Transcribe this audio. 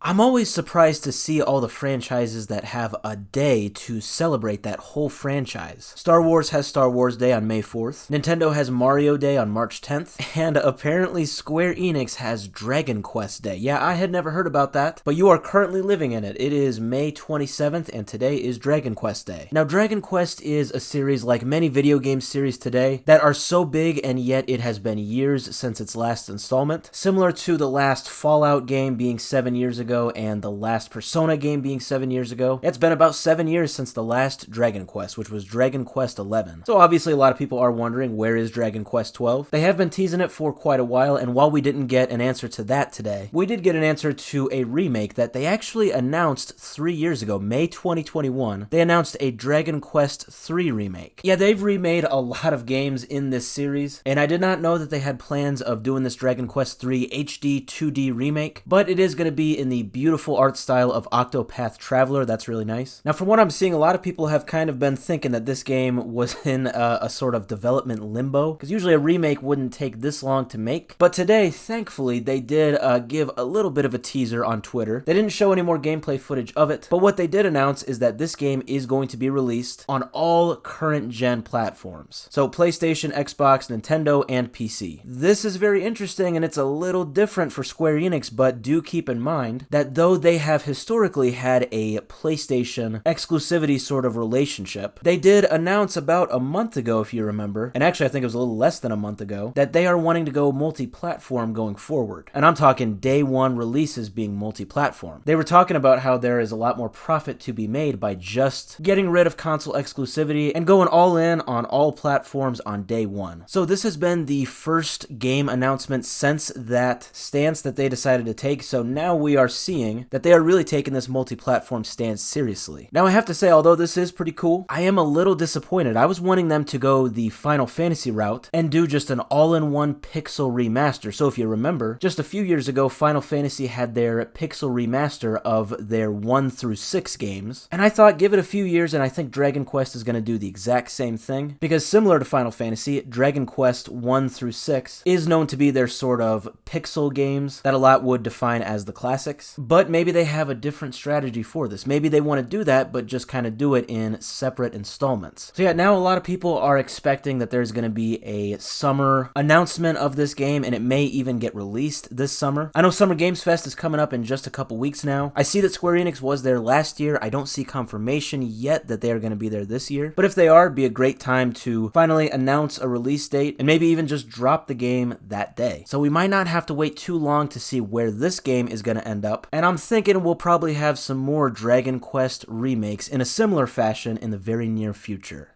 I'm always surprised to see all the franchises that have a day to celebrate that whole franchise. Star Wars has Star Wars Day on May 4th, Nintendo has Mario Day on March 10th, and apparently Square Enix has Dragon Quest Day. Yeah, I had never heard about that, but you are currently living in it. It is May 27th, and today is Dragon Quest Day. Now, Dragon Quest is a series, like many video game series today, that are so big, and yet it has been years since its last installment. Similar to the last Fallout game being 7 years ago, and the last Persona game being 7 years ago. It's been about 7 years since the last Dragon Quest, which was Dragon Quest XI. So obviously a lot of people are wondering, where is Dragon Quest XII? They have been teasing it for quite a while, and while we didn't get an answer to that today, we did get an answer to a remake that they actually announced 3 years ago, May 2021. They announced a Dragon Quest III remake. Yeah, they've remade a lot of games in this series, and I did not know that they had plans of doing this Dragon Quest III HD 2D remake, but it is going to be in the beautiful art style of Octopath Traveler. That's really nice. Now, from what I'm seeing, a lot of people have kind of been thinking that this game was in a sort of development limbo, because usually a remake wouldn't take this long to make. But today, thankfully, they did give a little bit of a teaser on Twitter. They didn't show any more gameplay footage of it, but what they did announce is that this game is going to be released on all current gen platforms. So PlayStation, Xbox, Nintendo, and PC. This is very interesting, and it's a little different for Square Enix, but do keep in mind that though they have historically had a PlayStation exclusivity sort of relationship, they did announce about a month ago, if you remember, and actually I think it was a little less than a month ago, that they are wanting to go multi-platform going forward. And I'm talking day one releases being multi-platform. They were talking about how there is a lot more profit to be made by just getting rid of console exclusivity and going all in on all platforms on day one. So this has been the first game announcement since that stance that they decided to take, so now we are seeing that they are really taking this multi-platform stance seriously. Now I have to say, although this is pretty cool, I am a little disappointed. I was wanting them to go the Final Fantasy route and do just an all-in-one pixel remaster. So if you remember, just a few years ago, Final Fantasy had their pixel remaster of their 1 through 6 games, and I thought give it a few years and I think Dragon Quest is going to do the exact same thing, because similar to Final Fantasy, Dragon Quest 1 through 6 is known to be their sort of pixel games that a lot would define as the classics. But maybe they have a different strategy for this. Maybe they want to do that, but just kind of do it in separate installments. So yeah, now a lot of people are expecting that there's going to be a summer announcement of this game, and it may even get released this summer. I know Summer Games Fest is coming up in just a couple weeks now. I see that Square Enix was there last year. I don't see confirmation yet that they are going to be there this year. But if they are, it'd be a great time to finally announce a release date and maybe even just drop the game that day. So we might not have to wait too long to see where this game is going to end up. And I'm thinking we'll probably have some more Dragon Quest remakes in a similar fashion in the very near future.